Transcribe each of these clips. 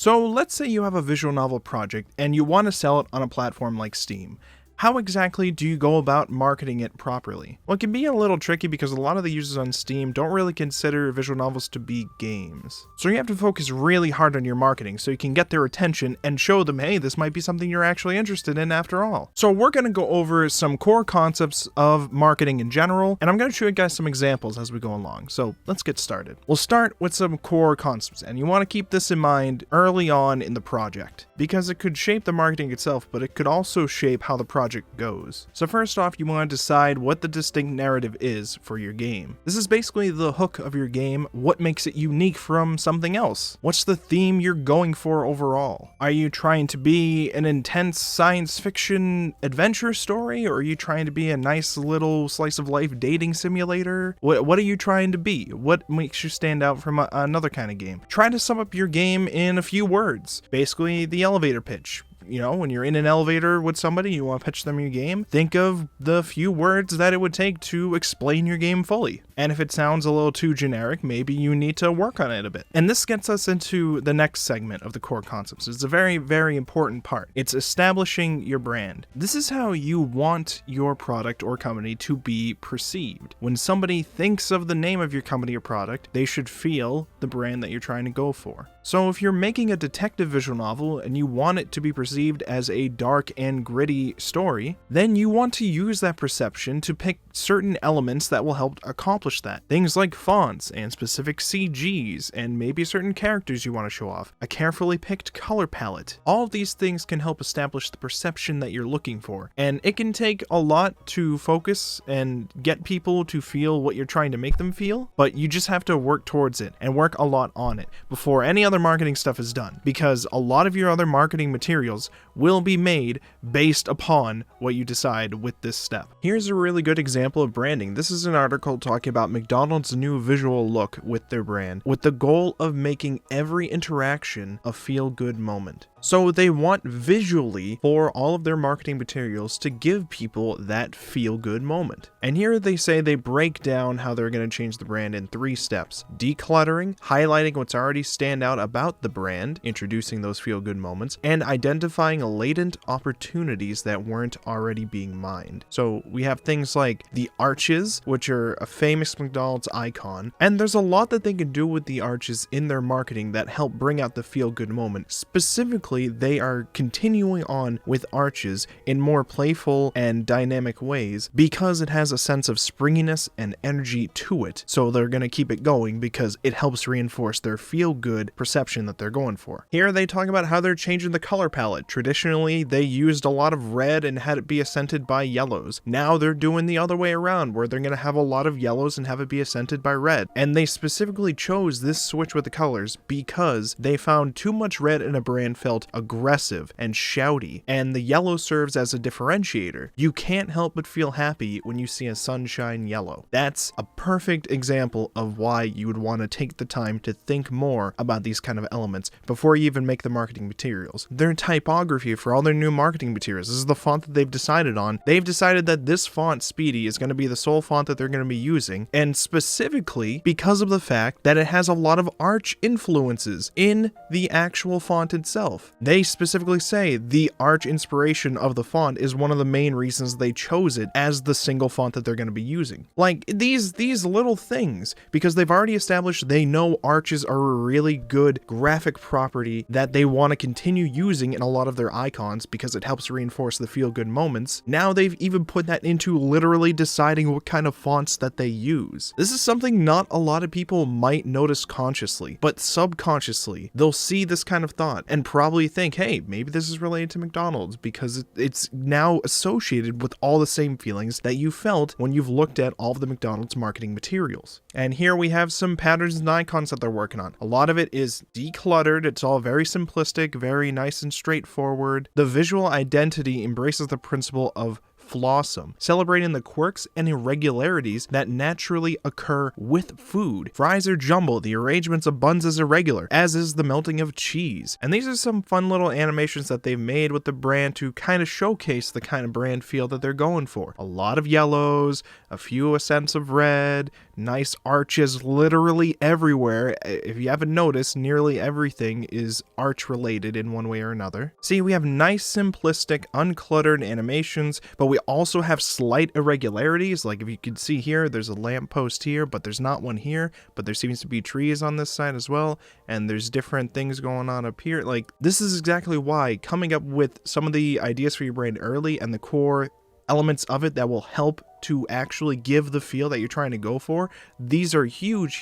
So let's say you have a visual novel project and you want to sell it on a platform like Steam. How exactly do you go about marketing it properly? Well, it can be a little tricky because a lot of the users on Steam don't really consider visual novels to be games. So you have to focus really hard on your marketing so you can get their attention and show them, hey, this might be something you're actually interested in after all. So we're going to go over some core concepts of marketing in general, and I'm going to show you guys some examples as we go along. So let's get started. We'll start with some core concepts, and you want to keep this in mind early on in the project because it could shape the marketing itself, but it could also shape how the project goes. So first off, you want to decide what the distinct narrative is for your game. This is basically the hook of your game, what makes it unique from something else. What's the theme you're going for overall? Are you trying to be an intense science fiction adventure story, or are you trying to be a nice little slice of life dating simulator? What are you trying to be? What makes you stand out from another kind of game? Try to sum up your game in a few words. Basically, the elevator pitch. You know, when you're in an elevator with somebody, you want to pitch them your game, think of the few words that it would take to explain your game fully. And if it sounds a little too generic, maybe you need to work on it a bit. And this gets us into the next segment of the core concepts. It's a very, very important part. It's establishing your brand. This is how you want your product or company to be perceived. When somebody thinks of the name of your company or product, they should feel the brand that you're trying to go for. So if you're making a detective visual novel and you want it to be perceived as a dark and gritty story, then you want to use that perception to pick certain elements that will help accomplish that. Things like fonts and specific CGs and maybe certain characters you want to show off, a carefully picked color palette. All of these things can help establish the perception that you're looking for. And it can take a lot to focus and get people to feel what you're trying to make them feel, but you just have to work towards it and work a lot on it before any other marketing stuff is done, because a lot of your other marketing materials will be made based upon what you decide with this step. Here's a really good example of branding. This is an article talking about McDonald's new visual look with their brand, with the goal of making every interaction a feel-good moment. So they want visually for all of their marketing materials to give people that feel-good moment. And here they say they break down how they're going to change the brand in 3 steps. Decluttering, highlighting what's already stand out about the brand, introducing those feel-good moments, and identifying latent opportunities that weren't already being mined. So we have things like the arches, which are a famous McDonald's icon, and there's a lot that they can do with the arches in their marketing that help bring out the feel-good moment. Specifically, they are continuing on with arches in more playful and dynamic ways because it has a sense of springiness and energy to it. So they're going to keep it going because it helps reinforce their feel-good perception that they're going for. Here they talk about how they're changing the color palette. Traditionally, they used a lot of red and had it be accented by yellows. Now they're doing the other way around, where they're going to have a lot of yellows and have it be accented by red. And they specifically chose this switch with the colors because they found too much red in a brand felt aggressive and shouty, and the yellow serves as a differentiator. You can't help but feel happy when you see a sunshine yellow. That's a perfect example of why you would want to take the time to think more about these kind of elements before you even make the marketing materials. Their typography for all their new marketing materials, this is the font that they've decided on. They've decided that this font, Speedy, is going to be the sole font that they're going to be using, and specifically because of the fact that it has a lot of arch influences in the actual font itself. They specifically say the arch inspiration of the font is one of the main reasons they chose it as the single font that they're going to be using. Like these little things, because they've already established they know arches are a really good graphic property that they want to continue using in a lot of their icons because it helps reinforce the feel-good moments. Now they've even put that into literally deciding what kind of fonts that they use. This is something not a lot of people might notice consciously, but subconsciously they'll see this kind of thought and probably think, hey, maybe this is related to McDonald's because it's now associated with all the same feelings that you felt when you've looked at all of the McDonald's marketing materials. And here we have some patterns and icons that they're working on. A lot of it is decluttered. It's all very simplistic, very nice and straightforward. The visual identity embraces the principle of Flawsome, celebrating the quirks and irregularities that naturally occur with food. Fries are jumbled, the arrangements of buns is irregular, as is the melting of cheese. And these are some fun little animations that they've made with the brand to kind of showcase the kind of brand feel that they're going for. A lot of yellows, a few scents of red, nice arches literally everywhere. If you haven't noticed, nearly everything is arch related in one way or another. See, we have nice, simplistic, uncluttered animations, but we also have slight irregularities. Like if you can see here, there's a lamppost here, but there's not one here, but there seems to be trees on this side as well, and there's different things going on up here. Like, this is exactly why coming up with some of the ideas for your brand early and the core elements of it that will help to actually give the feel that you're trying to go for, these are huge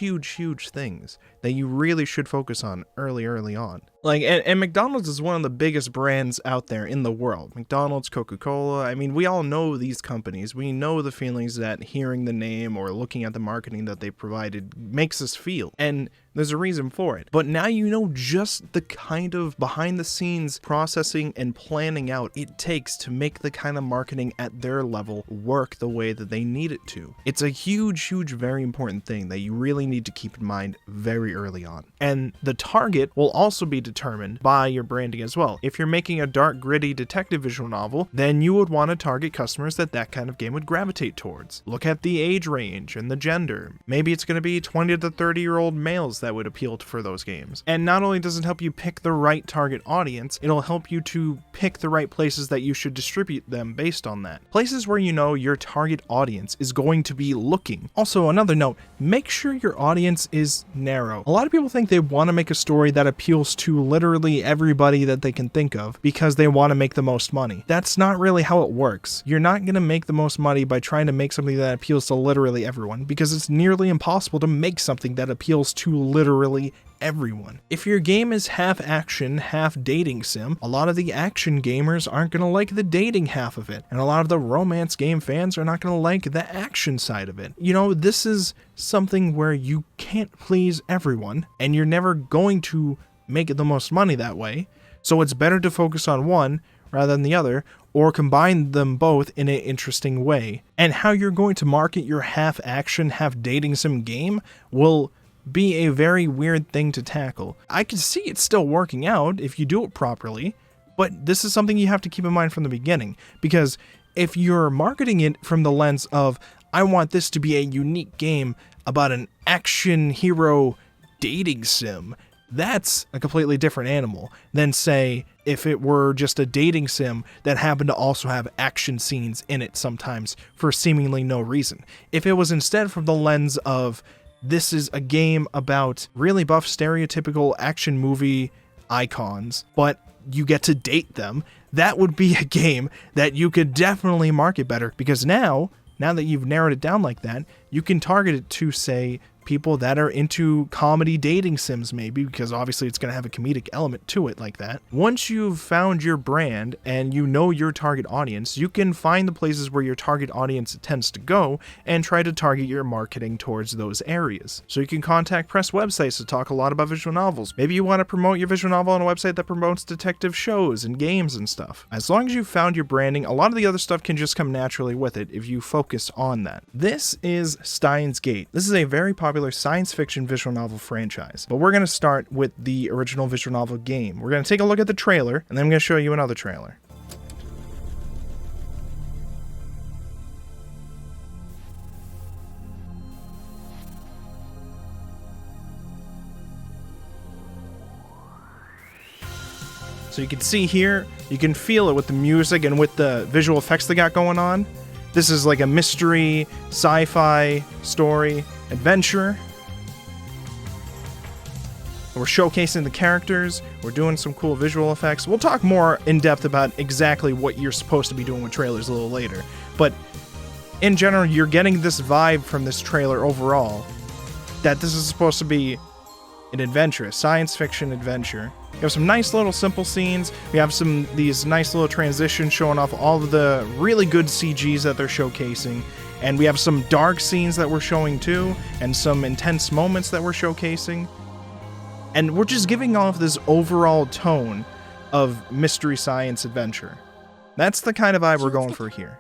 things that you really should focus on early on. Like, and McDonald's is one of the biggest brands out there in the world. McDonald's, Coca-Cola, I mean, we all know these companies. We know the feelings that hearing the name or looking at the marketing that they provided makes us feel. And there's a reason for it. But now you know just the kind of behind the scenes processing and planning out it takes to make the kind of marketing at their level work the way that they need it to. It's a huge, very important thing that you really need to keep in mind very early on. And the target will also be determined by your branding as well. If you're making a dark, gritty detective visual novel, then you would want to target customers that kind of game would gravitate towards. Look at the age range and the gender. Maybe it's going to be 20 to 30-year-old males that would appeal for those games. And not only does it help you pick the right target audience, it'll help you to pick the right places that you should distribute them based on that. Places where you know your target audience is going to be looking. Also, another note, make sure your audience is narrow. A lot of people think they want to make a story that appeals to literally everybody that they can think of because they want to make the most money. That's not really how it works. You're not going to make the most money by trying to make something that appeals to literally everyone, because it's nearly impossible to make something that appeals to literally everyone. If your game is half action, half dating sim, a lot of the action gamers aren't going to like the dating half of it, and a lot of the romance game fans are not going to like the action side of it. You know, this is something where you can't please everyone, and you're never going to make the most money that way, so it's better to focus on one rather than the other, or combine them both in an interesting way. And how you're going to market your half action, half dating sim game will be a very weird thing to tackle. I can see it still working out if you do it properly, but this is something you have to keep in mind from the beginning, because if you're marketing it from the lens of, I want this to be a unique game about an action hero dating sim, that's a completely different animal than, say, if it were just a dating sim that happened to also have action scenes in it sometimes for seemingly no reason. If it was instead from the lens of, this is a game about really buff stereotypical action movie icons, but you get to date them, that would be a game that you could definitely market better, because now that you've narrowed it down like that, you can target it to, say, people that are into comedy dating sims, maybe, because obviously it's going to have a comedic element to it like that. Once you've found your brand and you know your target audience, you can find the places where your target audience tends to go and try to target your marketing towards those areas. So you can contact press websites to talk a lot about visual novels. Maybe you want to promote your visual novel on a website that promotes detective shows and games and stuff. As long as you've found your branding, a lot of the other stuff can just come naturally with it if you focus on that. This is Steins Gate. This is a very popular science fiction visual novel franchise, but we're going to start with the original visual novel game. We're going to take a look at the trailer, and then I'm going to show you another trailer. So you can see here, you can feel it with the music and with the visual effects they got going on. This is like a mystery, sci-fi story, adventure. We're showcasing the characters, we're doing some cool visual effects. We'll talk more in depth about exactly what you're supposed to be doing with trailers a little later. But in general, you're getting this vibe from this trailer overall, that this is supposed to be an adventure, a science fiction adventure. We have some nice little simple scenes. We have these nice little transitions showing off all of the really good CGs that they're showcasing. And we have some dark scenes that we're showing too, and some intense moments that we're showcasing. And we're just giving off this overall tone of mystery science adventure. That's the kind of vibe we're going for here.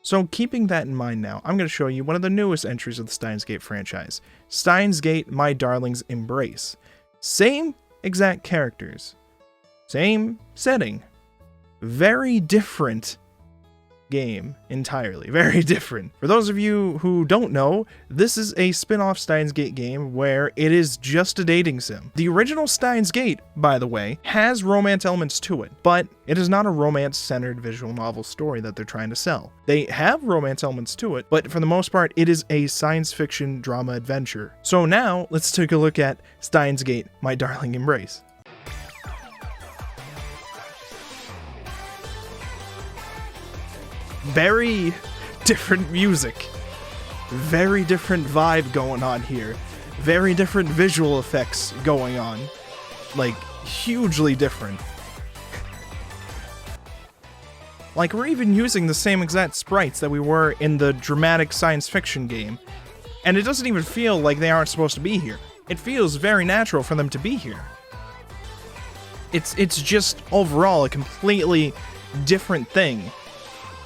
So keeping that in mind now, I'm going to show you one of the newest entries of the Steins Gate franchise. Steins Gate, My Darling's Embrace. Same exact characters. Same setting. Very different game entirely. Very different. For those of you who don't know, this is a spin-off Steins Gate game where it is just a dating sim. The original Steins Gate, by the way, has romance elements to it, but it is not a romance-centered visual novel story that they're trying to sell. They have romance elements to it, but for the most part, it is a science fiction drama adventure. So now, let's take a look at Steins Gate, My Darling Embrace. Very different music. Very different vibe going on here. Very different visual effects going on. Like, hugely different. Like, we're even using the same exact sprites that we were in the dramatic science fiction game. And it doesn't even feel like they aren't supposed to be here. It feels very natural for them to be here. It's just overall a completely different thing.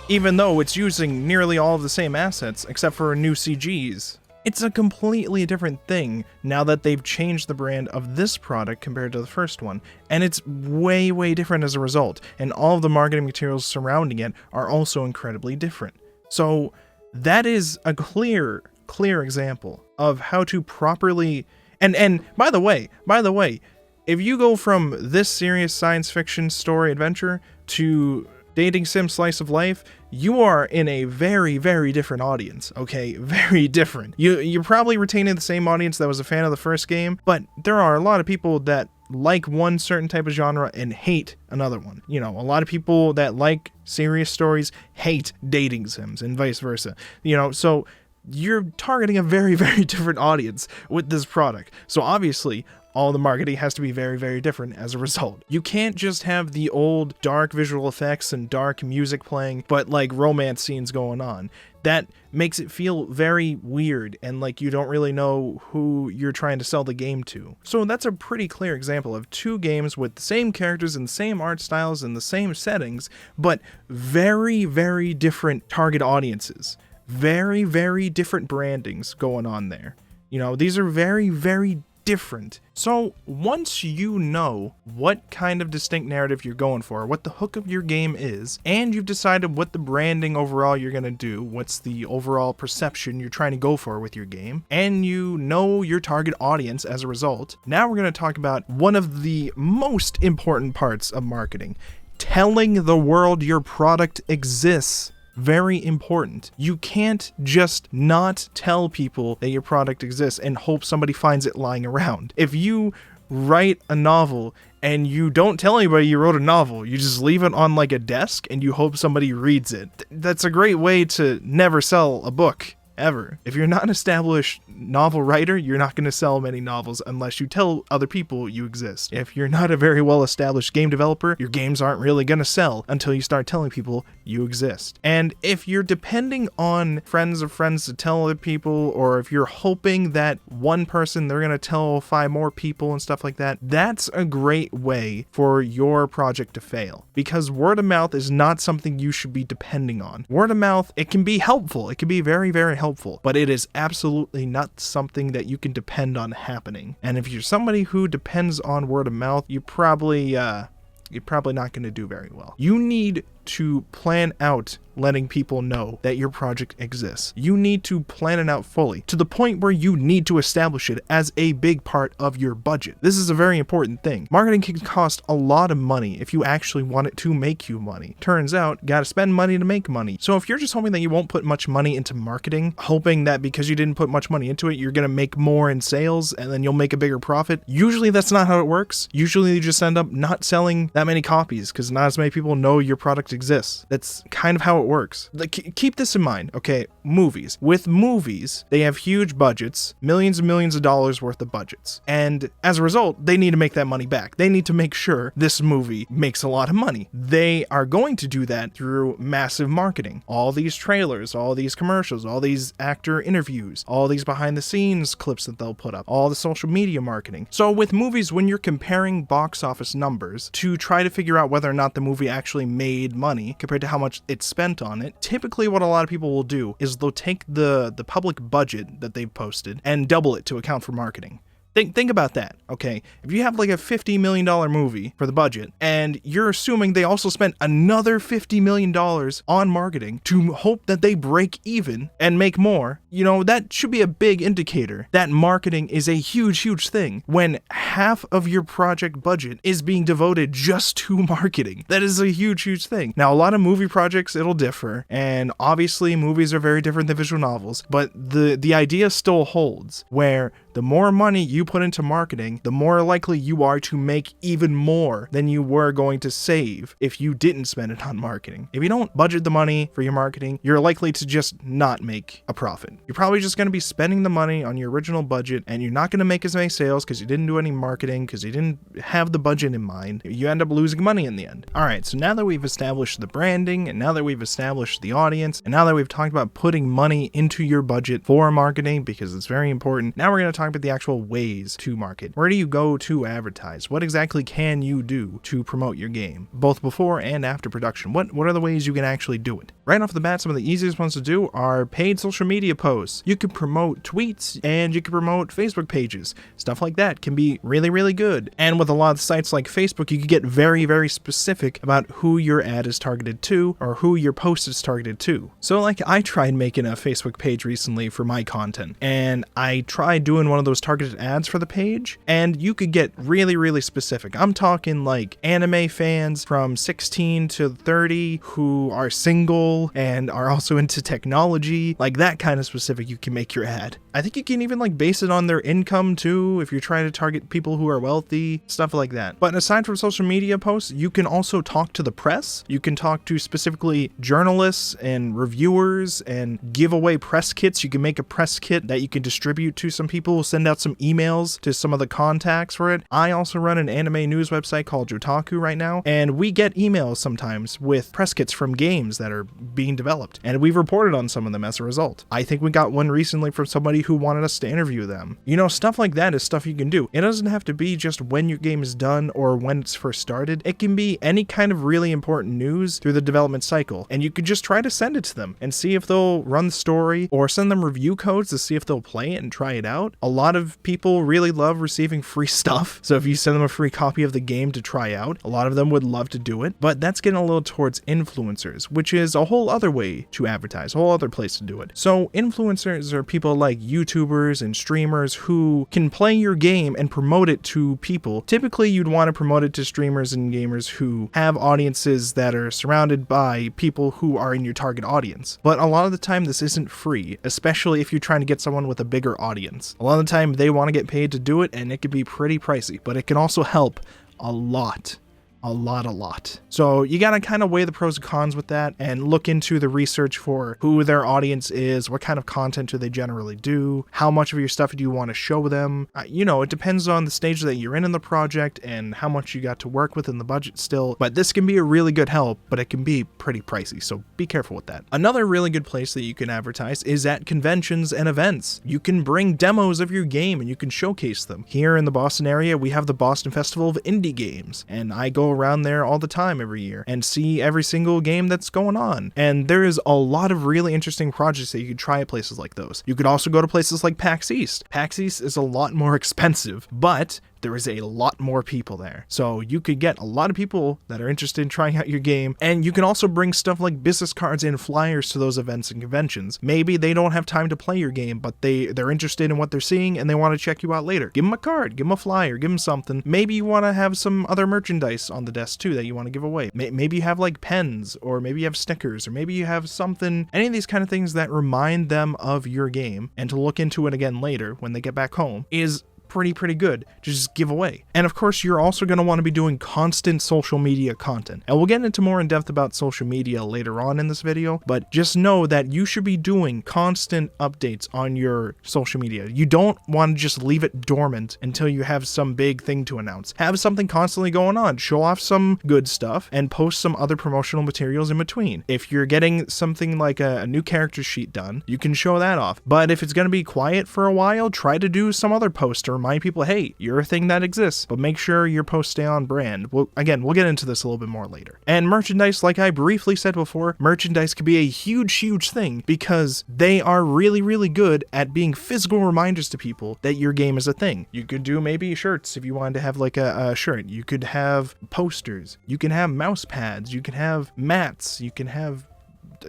Even though it's using nearly all of the same assets, except for new CGs. It's a completely different thing now that they've changed the brand of this product compared to the first one, and it's way, way different as a result, and all of the marketing materials surrounding it are also incredibly different. So that is a clear example of how to properly... And by the way, if you go from this serious science fiction story adventure to dating sim slice of life, you are in a very, very different audience, okay? Very different. You're probably retaining the same audience that was a fan of the first game, but there are a lot of people that like one certain type of genre and hate another one. You know, a lot of people that like serious stories hate dating sims and vice versa. You know, so you're targeting a very, very different audience with this product. So obviously, all the marketing has to be very, very different as a result. You can't just have the old dark visual effects and dark music playing, but like romance scenes going on. That makes it feel very weird and like you don't really know who you're trying to sell the game to. So that's a pretty clear example of two games with the same characters and the same art styles and the same settings, but very, very different target audiences. Very, very different brandings going on there. You know, these are very, very different. So once you know what kind of distinct narrative you're going for, what the hook of your game is, and you've decided what the branding overall you're going to do, what's the overall perception you're trying to go for with your game, and you know your target audience as a result, now we're going to talk about one of the most important parts of marketing: telling the world your product exists. Very important. You can't just not tell people that your product exists and hope somebody finds it lying around. If you write a novel and you don't tell anybody you wrote a novel, you just leave it on like a desk and you hope somebody reads it, that's a great way to never sell a book. Ever. If you're not an established novel writer, you're not going to sell many novels unless you tell other people you exist. If you're not a very well-established game developer, your games aren't really going to sell until you start telling people you exist. And if you're depending on friends of friends to tell other people, or if you're hoping that one person, they're going to tell 5 more people and stuff like that, that's a great way for your project to fail. Because word of mouth is not something you should be depending on. Word of mouth, it can be helpful. It can be very, very helpful, but it is absolutely not something that you can depend on happening. And if you're somebody who depends on word of mouth, you're probably not going to do very well. You need to plan out letting people know that your project exists. You need to plan it out fully, to the point where you need to establish it as a big part of your budget. This is a very important thing. Marketing can cost a lot of money if you actually want it to make you money. Turns out, gotta spend money to make money. So if you're just hoping that you won't put much money into marketing, hoping that because you didn't put much money into it, you're gonna make more in sales and then you'll make a bigger profit, usually that's not how it works. Usually you just end up not selling that many copies because not as many people know your product exists. That's kind of how it works. Like, keep this in mind, okay? Movies. With movies, they have huge budgets, millions and millions of dollars worth of budgets. And as a result, they need to make that money back. They need to make sure this movie makes a lot of money. They are going to do that through massive marketing. All these trailers, all these commercials, all these actor interviews, all these behind the scenes clips that they'll put up, all the social media marketing. So with movies, when you're comparing box office numbers to try to figure out whether or not the movie actually made money compared to how much it spent on it, typically what a lot of people will do is they'll take the public budget that they've posted and double it to account for marketing. Think about that, okay? If you have like a $50 million movie for the budget, and you're assuming they also spent another $50 million on marketing to hope that they break even and make more, that should be a big indicator that marketing is a huge thing when half of your project budget is being devoted just to marketing. That is a huge thing. Now, a lot of movie projects, it'll differ, and obviously movies are very different than visual novels, but the idea still holds, where the more money you put into marketing, the more likely you are to make even more than you were going to save if you didn't spend it on marketing. If you don't budget the money for your marketing, you're likely to just not make a profit. You're probably just going to be spending the money on your original budget, and you're not going to make as many sales because you didn't do any marketing, because you didn't have the budget in mind. You end up losing money in the end. All right, so now that we've established the branding, and now that we've established the audience, and now that we've talked about putting money into your budget for marketing, because it's very important, now we're going to talk about the actual ways to market. Where do you go to advertise? What exactly can you do to promote your game, both before and after production? What are the ways you can actually do it? Right off the bat, some of the easiest ones to do are paid social media posts. You can promote tweets, and you can promote Facebook pages. Stuff like that can be really good. And with a lot of sites like Facebook, you can get very specific about who your ad is targeted to, or who your post is targeted to. So like, I tried making a Facebook page recently for my content, and I tried doing one of those targeted ads for the page, and you could get really specific. I'm talking like anime fans from 16 to 30 who are single and are also into technology, like that kind of specific you can make your ad. I think you can even like base it on their income too, if you're trying to target people who are wealthy, stuff like that. But aside from social media posts, you can also talk to the press. You can talk to specifically journalists and reviewers and give away press kits. You can make a press kit that you can distribute to some people, send out some emails to some of the contacts for it. I also run an anime news website called Jotaku right now, and we get emails sometimes with press kits from games that are being developed, and we've reported on some of them as a result. I think we got one recently from somebody who wanted us to interview them. Stuff like that is stuff you can do. It doesn't have to be just when your game is done or when it's first started. It can be any kind of really important news through the development cycle, and you could just try to send it to them and see if they'll run the story, or send them review codes to see if they'll play it and try it out. A lot of people really love receiving free stuff, so if you send them a free copy of the game to try out, a lot of them would love to do it. But that's getting a little towards influencers, which is a whole other way to advertise, a whole other place to do it. So influencers are people like YouTubers and streamers who can play your game and promote it to people. Typically, you'd want to promote it to streamers and gamers who have audiences that are surrounded by people who are in your target audience. But a lot of the time, this isn't free, especially if you're trying to get someone with a bigger audience. A lot of the time, they want to get paid to do it, and it can be pretty pricey, but it can also help a lot. A lot. So you gotta kind of weigh the pros and cons with that, and look into the research for who their audience is, what kind of content do they generally do, how much of your stuff do you want to show them. It depends on the stage that you're in the project and how much you got to work with in the budget still, but this can be a really good help, but it can be pretty pricey, so be careful with that. Another really good place that you can advertise is at conventions and events. You can bring demos of your game and you can showcase them. Here in the Boston area, we have the Boston Festival of Indie Games, and I go around there all the time every year and see every single game that's going on. And there is a lot of really interesting projects that you could try at places like those. You could also go to places like PAX East. PAX East is a lot more expensive, but there is a lot more people there. So you could get a lot of people that are interested in trying out your game, and you can also bring stuff like business cards and flyers to those events and conventions. Maybe they don't have time to play your game, but they're interested in what they're seeing and they want to check you out later. Give them a card, give them a flyer, give them something. Maybe you want to have some other merchandise on the desk too that you want to give away. Maybe you have like pens, or maybe you have stickers, or maybe you have something, any of these kind of things that remind them of your game, and to look into it again later when they get back home is pretty good to just give away. And of course, you're also going to want to be doing constant social media content. And we'll get into more in depth about social media later on in this video, but just know that you should be doing constant updates on your social media. You don't want to just leave it dormant until you have some big thing to announce. Have something constantly going on. Show off some good stuff and post some other promotional materials in between. If you're getting something like a new character sheet done, you can show that off. But if it's going to be quiet for a while, try to do some other post to remind people, hey, you're a thing that exists, but make sure your posts stay on brand. We'll get into this a little bit more later. And merchandise, like I briefly said before, merchandise can be a huge thing because they are really good at being physical reminders to people that your game is a thing. You could do maybe shirts if you wanted to have like a shirt. You could have posters. You can have mouse pads. You can have mats. You can have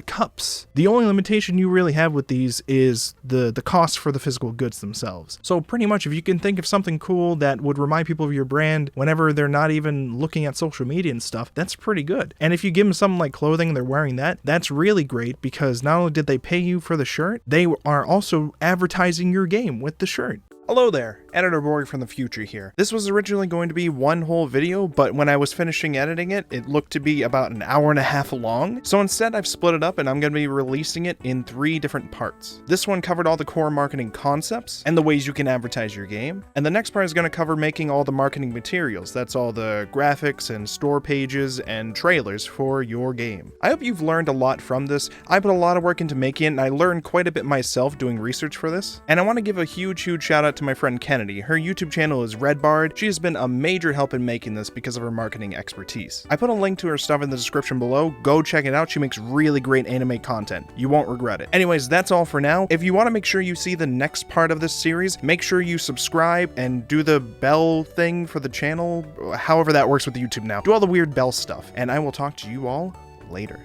cups. The only limitation you really have with these is the cost for the physical goods themselves. So pretty much if you can think of something cool that would remind people of your brand whenever they're not even looking at social media and stuff, that's pretty good. And if you give them something like clothing and they're wearing that, that's really great because not only did they pay you for the shirt, they are also advertising your game with the shirt. Hello there, Editor Borg from the future here. This was originally going to be one whole video, but when I was finishing editing it, it looked to be about an hour and a half long. So instead I've split it up and I'm going to be releasing it in 3 different parts. This one covered all the core marketing concepts and the ways you can advertise your game. And the next part is going to cover making all the marketing materials. That's all the graphics and store pages and trailers for your game. I hope you've learned a lot from this. I put a lot of work into making it and I learned quite a bit myself doing research for this. And I want to give a huge shout out to my friend Kennedy. Her YouTube channel is Redbard. She has been a major help in making this because of her marketing expertise. I put a link to her stuff in the description below. Go check it out. She makes really great anime content. You won't regret it. Anyways, that's all for now. If you want to make sure you see the next part of this series, make sure you subscribe and do the bell thing for the channel, however that works with YouTube now. Do all the weird bell stuff, and I will talk to you all later.